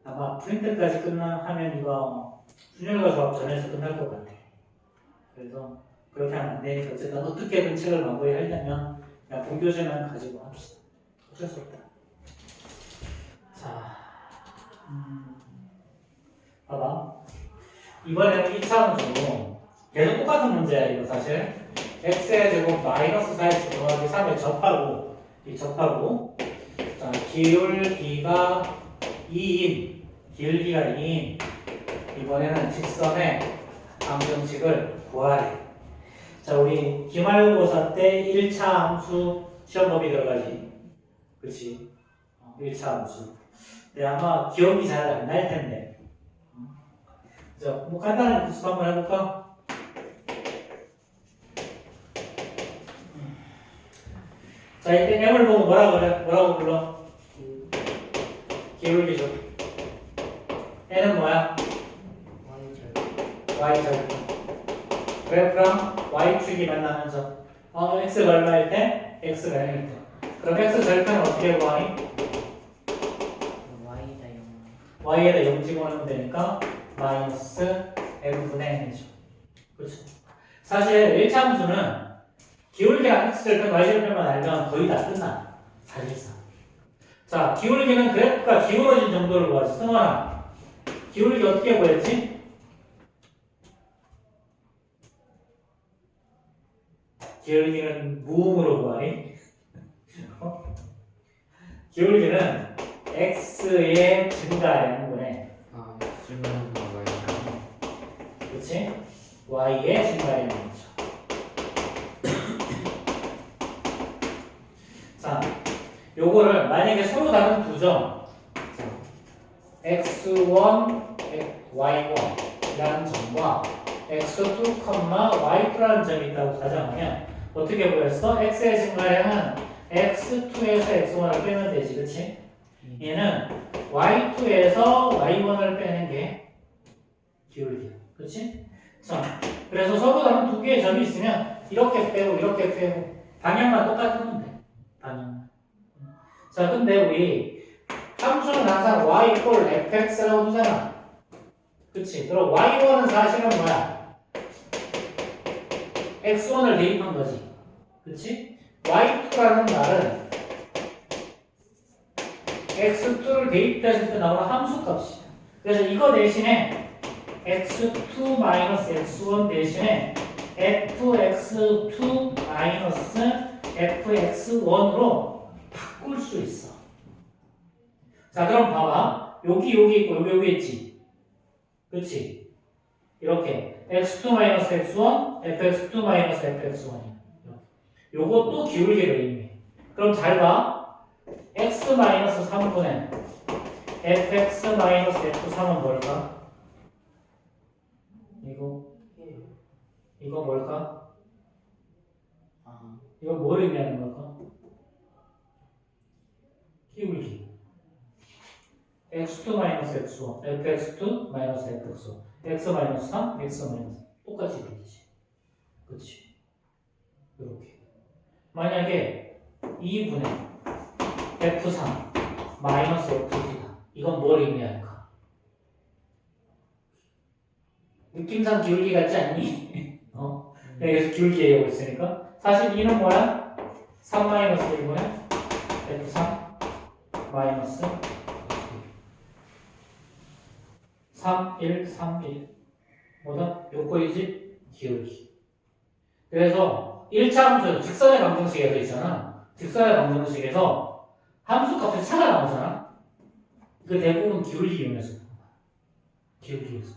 아마 프린트까지 하면 이거 순열과 조합 전에서 끝날 것 같아. 그래서 그렇게 하면 안 되니까 어쨌든 어떻게든 책을 마무리하려면 그냥 본교재만 가지고 합시다. 어쩔 수 없다. 자, 봐봐. 이번에는 2차 함수로 계속 똑같은 문제야 이거 사실. x의 제곱 마이너스 4x 더하기 3에 접하고 자, 기울기가 2인 길기가 2인 이번에는 직선의 방정식을 구하래. 자, 우리 기말고사 때 1차 함수 시험법이 들어가지. 그치? 1차 함수. 근데 아마 기억이 잘 안 날 텐데. 자, 뭐 간단한 복습 한번 해볼까? 자, 이때 m을 보고 뭐라고 불러? 기울기죠. n은 뭐야? y절편. 그래프랑 y축이 만나면서 x가 얼마일 때? x가 0일 때. 그럼 x절편은 어떻게 구하니? y에다 0 집어넣으면 되니까 마이너스 n분의 n이죠. 그렇죠. 사실 1차 함수는 기울기랑 x절편, y절편만 알면 거의 다 끝나. 사실상. 자, 기울기는 그래프가 기울어진 정도를 구하지. 승원아, 기울기 어떻게 구했지? 기울기는 무음으로 구하니? 기울기는 x의 증가 n분의 증가하는 거예요. 그렇지? y의 증가 n이죠. 자, 요거를 만약에 서로 다른 두 점 x1, y1이라는 점과 x2, y2라는 점이 있다고 가정하면 어떻게 보였어? x의 증가량은 x2에서 x1을 빼면 되지, 그치? 얘는 y2에서 y1을 빼는 게 기울기야, 그치? 자, 그래서 서로 다른 두 개의 점이 있으면 이렇게 빼고 방향만 똑같으면 돼, 방향만. 자, 근데 우리 함수는 항상 y 꼴 fx라고 두잖아. 그치? 그럼 y1은 사실은 뭐야? x1을 대입한 거지. 그치? y2라는 말은 x2를 대입했을 때 나오는 함수 값이야. 그래서 이거 대신에 x2 x1 대신에 fx2 fx1으로 바꿀 수 있어. 자, 그럼 봐봐. 여기 있고 여기 있지. 그치? 이렇게 x2 x1 fx2 fx1이야. 요것도 기울기를 의미해. 그럼 잘 봐. x-3분의 fx-f3은 뭘까? 이거 뭘까? 이거 뭘 의미하는 걸까? 기울기. x2 x1 fx2 fx1 x-3 x- 똑같이 되지. 그치? 이렇게. 만약에 2분의 f3 fd다. 이건 뭘 의미할까? 느낌상 기울기 같지 않니? 여기서 기울기 얘기하고 있으니까 사실 2는 뭐야? 3-1분의 f3 마이너스 3, 1, 3, 1 뭐다? 요거이지? 기울기. 그래서 1차 함수, 직선의 방정식에서 있잖아. 직선의 방정식에서 함수값의 차가 나오잖아. 그 대부분 기울기 이용해서 기울기에서.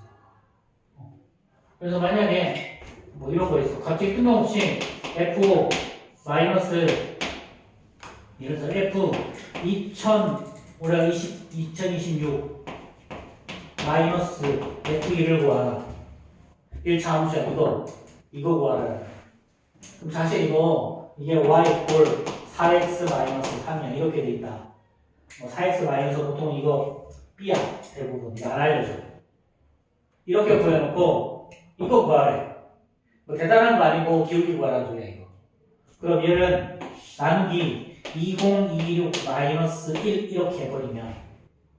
그래서 만약에 뭐 이런 거 있어. 갑자기 뜬금없이 f 마이너스 예를 들어서 f 2026 마이너스 f1을 구하라. 1차 함수야. 이거 구하라. 그럼 사실 이게 y 꼴 4x 마이너스 3이야. 이렇게 돼 있다. 4x 마이너스 보통 이거 b야. 대부분. 이거 안 알려줘. 이렇게 구해놓고 이거 구하래. 뭐 대단한 거 아니고 기울기 구하라는 소리야 이거. 그럼 얘를 나누기 2026 마이너스 1 이렇게 해버리면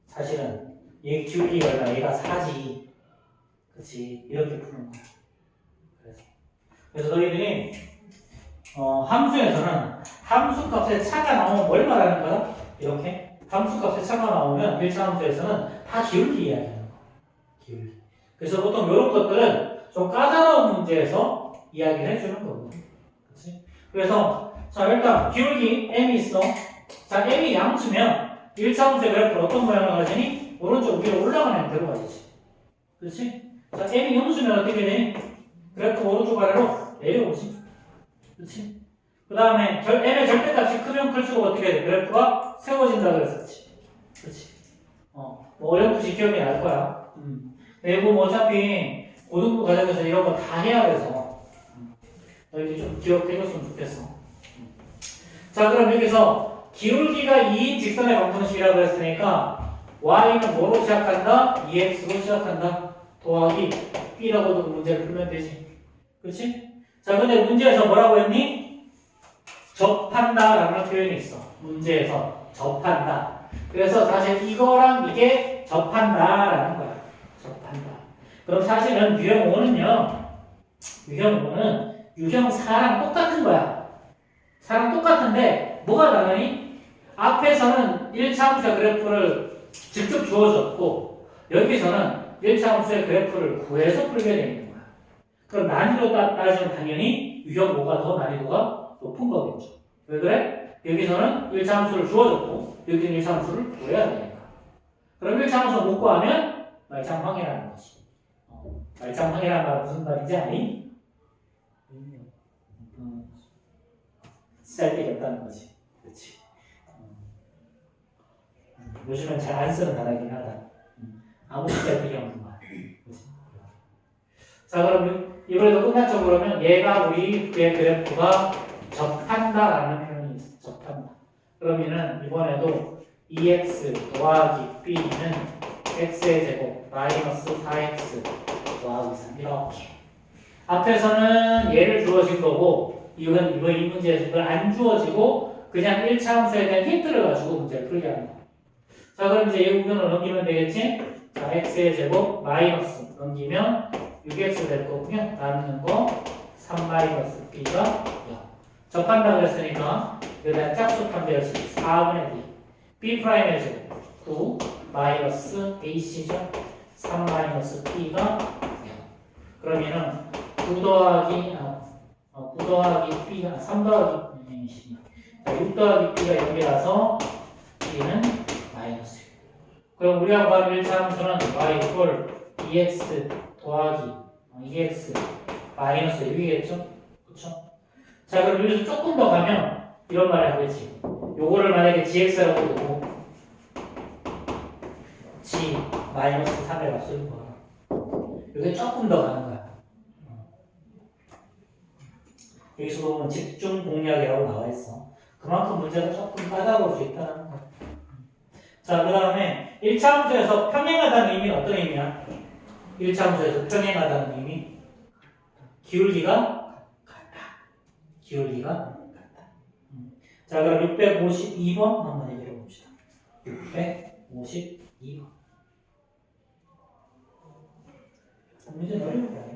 사실은 얘 기울기가 얼마? 얘가 4지. 그치? 이렇게 푸는 거야. 그래서 너희들이 함수에서는 함수값의 차가 나오면 뭘 말하는 거야? 이렇게 함수값의 차가 나오면 1차 함수에서는 다 기울기 이야기하는 거야. 기울기. 그래서 보통 이런 것들은 좀 까다로운 문제에서 이야기를 해주는 거거든. 그치? 그래서 자 일단 기울기 m이 있어. 자 m이 양수면 1차 함수의 그래프를 어떤 모양을 가지니? 오른쪽 위로 올라가는 형태로 가지지. 그렇지? 자 m이 음수면 어떻게 되니? 그래프 오른쪽 아래로 내려오지. 그렇지? 그 다음에 m의 절대값이 크면 클수록 어떻게 돼? 그래프가 세워진다 그랬었지. 그렇지? 뭐 어렴풋이 기억이 날 거야. 내부 뭐 어차피 고등부 과정에서 이런 거 다 해야 돼서 너희들이 좀 기억해줬으면 좋겠어. 자 그럼 여기서 기울기가 2인 직선의 방정식이라고 했으니까 y는 뭐로 시작한다? 2x로 시작한다. 더하기 b라고도 문제를 풀면 되지. 그렇지? 자 근데 문제에서 뭐라고 했니? 접한다 라는 표현이 있어. 문제에서 접한다. 그래서 사실 이거랑 이게 접한다 라는 거야. 접한다. 그럼 사실은 유형 5는요. 유형 5는 유형 4랑 똑같은 거야. 4랑 똑같은데 뭐가 다르니? 앞에서는 1차 함수의 그래프를 직접 주어졌고 여기서는 1차 함수의 그래프를 구해서 풀게 되는 거야. 그럼 난이도 따지면 당연히 유형 5가 더 난이도가 높은 거겠죠. 왜 그래? 여기서는 1차 함수를 주어졌고 여기는 1차 함수를 구해야 되니까. 그럼 1차 함수 못 구하면 말짱황이라는 거지. 말짱황이라는 말은 무슨 말인지 아니? 쓸데없다는 거지. 그렇지. 요즘엔 잘 안 쓰는 단어이긴 하다. 아무 숫자 필요 없는 거야. 그치? 자, 그럼 이번에도 끝났죠? 그러면 얘가 우리의 그래프가 접한다라는 표현이 있어. 접한다. 그러면은 이번에도 2x 더하기 b는 x의 제곱 마이너스 4x 더하기 3 이렇게. 앞에서는 얘를 주어진 거고 이건 이 문제에서 이걸 안 주어지고 그냥 1차 함수에 대한 힌트를 가지고 문제를 풀게 하는 거야. 자, 그럼 이제 이 부분을 넘기면 되겠지? 자, x의 제곱 마이너스 넘기면 6x 될 거고요. 남는 거 3 마이너스 b가 0. 접한다고 했으니까 여기다 짝수판 되어지 4분의 2 b 프라임의 제곱 9 마이너스 ac죠. 3 마이너스 b가 0. 그러면은 9 더하기 b가 3 더하기 자, 6 더하기 b가 0이라서 b는 마이너스 1. 그럼 우리가 구한 1차 함수는 y 이퀄 2x 더하기 2x 마이너스 6이겠죠? 그쵸? 자, 그럼 여기서 조금 더 가면 이런 말을 하겠지. 요거를 만약에 gx라고 두고 g 마이너스 3의 값을 구하라. 이게 조금 더 가는 거야. 여기서 보면 집중 공략이라고 나와 있어. 그만큼 문제가 조금 까다로울 수 있다는 거야. 자, 그 다음에 1차 함수에서 평행하다는 의미는 어떤 의미야? 1차 함수에서 평행하다는 의미 기울기가 같다. 기울기가 같다. 자, 그럼 652번 한번 얘기해 봅시다. 652번. 문제는 어려운 거야.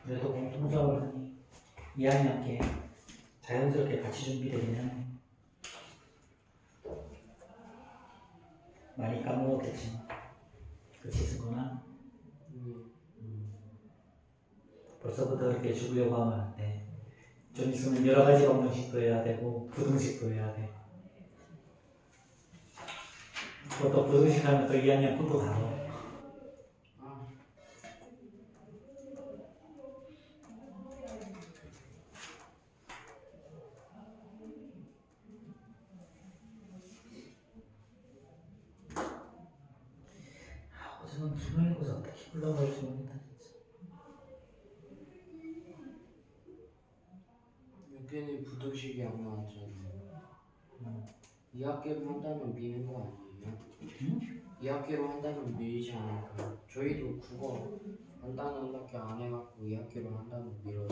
그래도 공통적으로 하니 2학년께 자연스럽게 같이 준비되면 많이 까먹었겠지만 그치 쓰거나 벌써부터 그렇게 죽으려고 하면 안 돼. 좀 있으면 여러 가지 방정식도 해야 되고 부등식도 해야 돼. 또 부등식 하면 또 2학년 꿈도 가고. 어제는 기말고사 어떻게 불러볼 수 있는다 진짜. 여기는 부등식이 안 나왔잖아요. 2학기로 한다면 미는 거 아니에요? 응? 2학기로 한다면 밀지 않을까요? 저희도 국어 한 단원밖에 안 해갖고 2학기로 한다면 밀어요.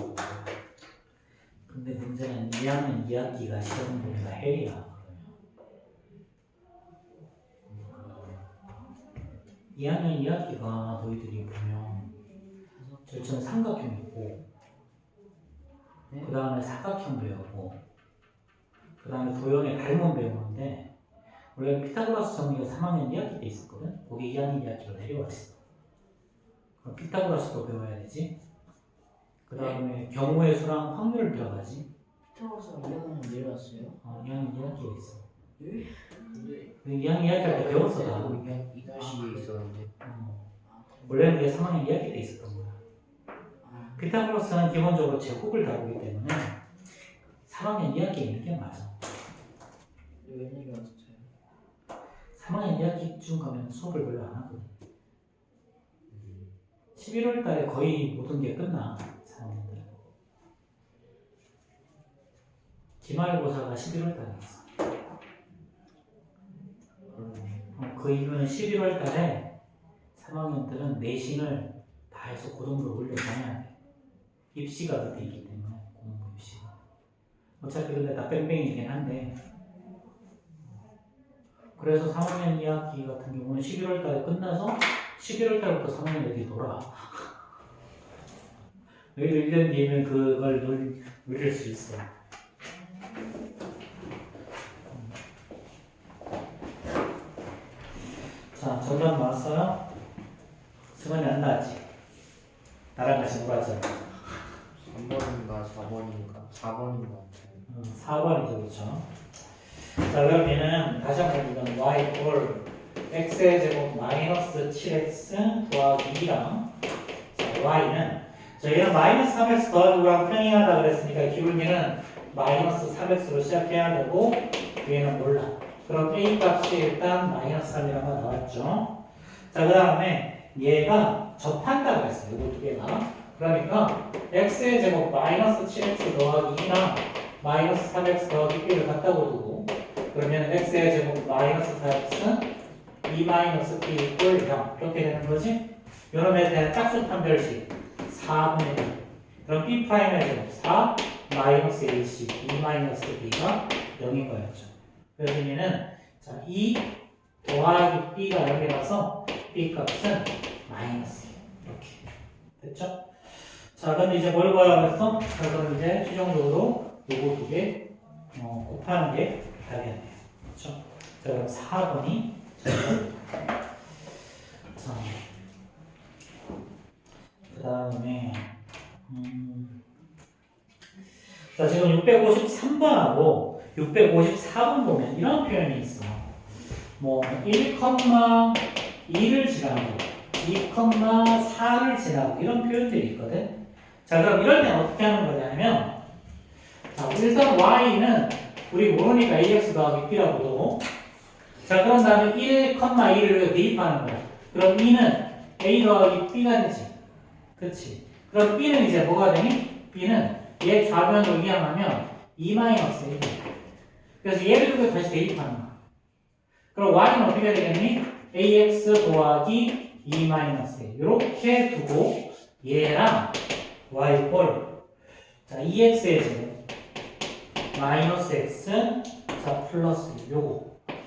근데 문제는 2학년 2학기가 시험 보니까 헬이야. 2학년 2학기가 너희들이 보면 절전 삼각형 있고 그 다음에 사각형 배우고 그 다음에 도형의 갈문 배우는데 우리가 피타고라스 정리가 3학년 2학기 때 있었거든? 거기 2학년 2학기로 내려왔어. 그럼 피타고라스도 배워야 되지. 그 다음에 경우의 수랑 확률을 배워야지. 피타고라스가 2학년 내려왔어요? 2학년 2학기가 있어. 네? 근데 2학년 2학기 할 때 배웠어 다. 2-2에 있었는데. 원래는 그게 3학년 2학기 때 있었던 거야. 아, 피타고라스는 기본적으로 제곱을 다루기 때문에 3학년 2학기에 있는 게 맞아. 왜 내려왔어요? 3학년 2학기쯤 가면 수업을 별로 안 하거든. 11월 달에 거의 모든 게 끝나. 3학년들. 기말고사가 11월 달에 있어. 그 이유는 11월 달에 3학년들은 내신을 다 해서 고등부를 올려다녀야 돼. 입시가 그때 있기 때문에, 공부 입시가. 어차피 근데 다 뺑뺑이긴 한데, 그래서 3학년 2학기 같은 경우는 11월 달에 끝나서 11월 달부터 3학년 애들이 돌아와. 여기도 1년 뒤에는 그걸 누릴 수 있어. 자, 정답 나왔어요? 승원이 안 나왔지? 나랑 같이 놀았잖아. 3번인가 4번인가 4번인가 4번이죠, 그렇죠? 자, 그럼 얘는 다시 한번 이건 y 꼴 x의 제곱 마이너스 7x 더하기 2랑 자, y는 저희는 마이너스 3x 더하기 5랑 평행하다 그랬으니까 기울기는 마이너스 3x로 시작해야 되고 위에는 몰라. 그럼 a 값이 일단 마이너스 3이라는 거 나왔죠. 자, 그 다음에 얘가 접한다 그랬어요. 이거 두 개가. 그러니까 x의 제곱 마이너스 7x 더하기 2랑 마이너스 3x 더하기 1을 갖다고 두고 그러면 x의 제곱 마이너스 4x는 2 마이너스 b 이꼴 0 이렇게 되는 거지? 요놈에 대한 짝수 판별식 4분의 1 그럼 b 프라임의 제곱 4 마이너스 1씩 2 마이너스 b가 0인 거였죠. 그래서 얘는 자, 2 더하기 b가 0이라서 b 값은 마이너스 1 이렇게 됐죠? 자, 그럼 이제 뭘 구하라고 했어? 자, 그럼 이제 최종적으로 요거 두 개 곱하는 게 답이었네요. 그렇죠? 자, 그럼 4번이 정답입니다. 자, 그 다음에 자, 지금 653번하고 654번 보면 이런 표현이 있어. 뭐 1,2를 지나고 2,4를 지나고 이런 표현들이 있거든. 자, 그럼 이럴 때는 어떻게 하는 거냐면 자, 일단 y는 우리 모르니까 ax 더하기 b라고 두고 자, 그런 다음에 1,2를 대입하는 거야. 그럼 2는 a 더하기 b가 되지. 그치? 그럼 b는 이제 뭐가 되니? b는 얘 좌변으로 이항하면 2 마이너스 1. 그래서 얘를 두고 다시 대입하는 거야. 그럼 y는 어떻게 되겠니? ax 더하기 2 마이너스 1. 이렇게 두고 얘랑 y 꼴 자, 2x의 제곱 마이너스 x 자 플러스 1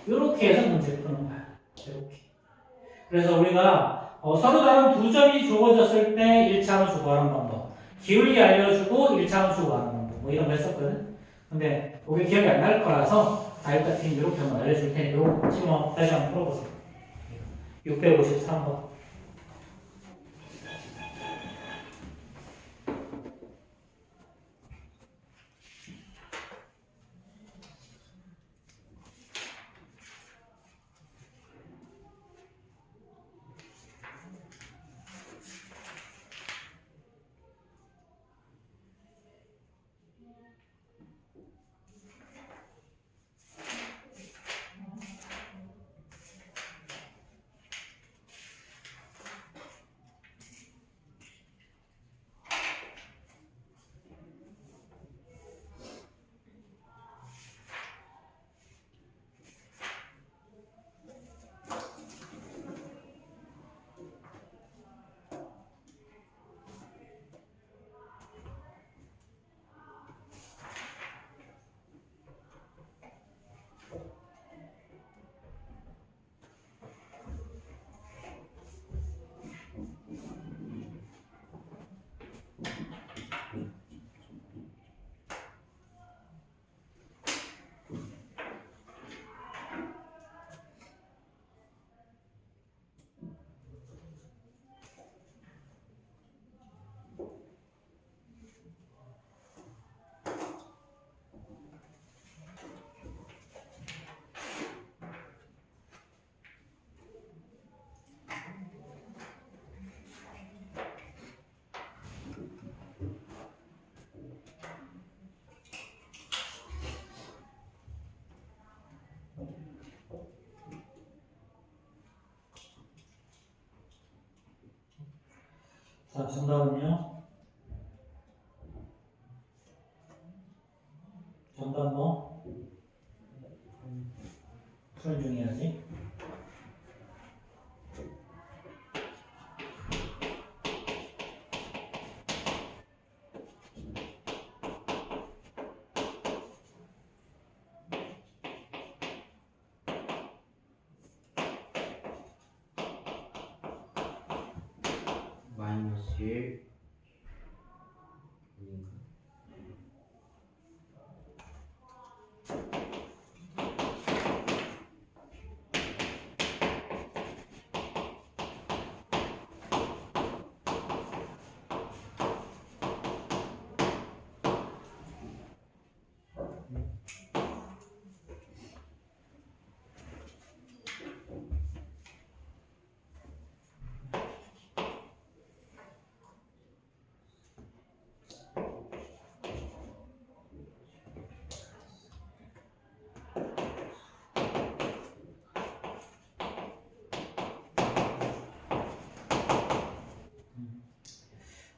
요렇게 해서 문제 푸는 거야. 이렇게. 그래서 우리가 서로 다른 두 점이 주어졌을 때 1차함수 구하는 방법 기울기 알려주고 1차함수 구하는 방법 뭐 이런 거 했었거든. 근데 그게 기억이 안 날 거라서 일단 팀 이렇게 한번 알려줄 테니까 요거 지금 다시 한번 풀어보세요. 653번 자, 정답은요? 정답 뭐? 푸른 중이야지. 1 아닌가?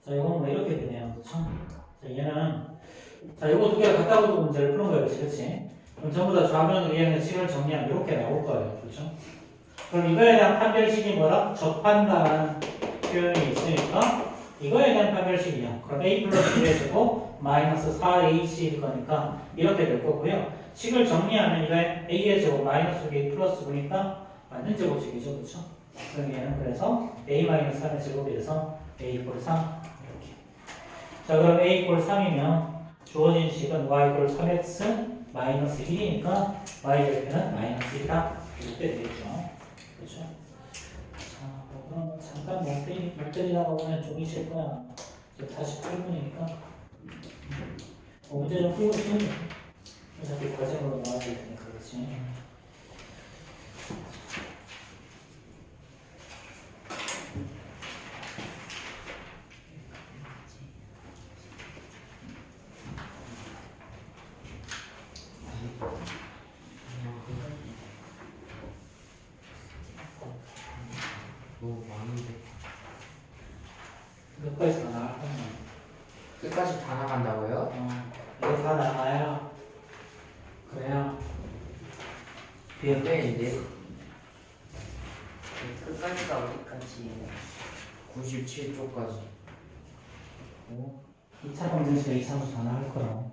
자, 이건 뭐 이렇게 되네요. 그렇죠? 자, 얘는 자, 요거 두 개를 갖다 붙고 문제를 푸는 거예요. 그렇지? 그럼 전부 다 좌변으로 얘는 식을 정리하면 이렇게 나올 거예요. 그렇죠? 그럼 이거에 대한 판별식이 뭐라? 접한다라는 표현이 있으니까 이거에 대한 판별식이요. 그럼 a 플러스 1해주고 마이너스 4ac일 거니까 이렇게 될 거고요. 식을 정리하면 이거에 a의 제곱 마이너스 b 플러스 9니까 완전 제곱식이죠. 그렇죠? 그럼 얘는 그래서 a 마이너스 3의 제곱이 돼서 a 이퀄 3 이렇게. 자, 그럼 a 이퀄 3이면 주어진 식은 y 이퀄 3x 마이너스 1이니까 y절편은 마이너스 1이다. 이렇게 되겠죠. 그렇죠? 자, 그럼 잠깐 못 때리다가 보면 좀 있을 거야. 이제 48분이니까 문제 좀 풀고 싶은데 어차피 과정으로 나와야 될 테니까 그렇지. 너무 많은데 끝까지 다 나갈 거야. 끝까지 다 나간다고요? 이거 다 나가야 그래야 네 끝까지가 어디까지? 97쪽까지 2차 검증식에 이상수 다 나갈 거야.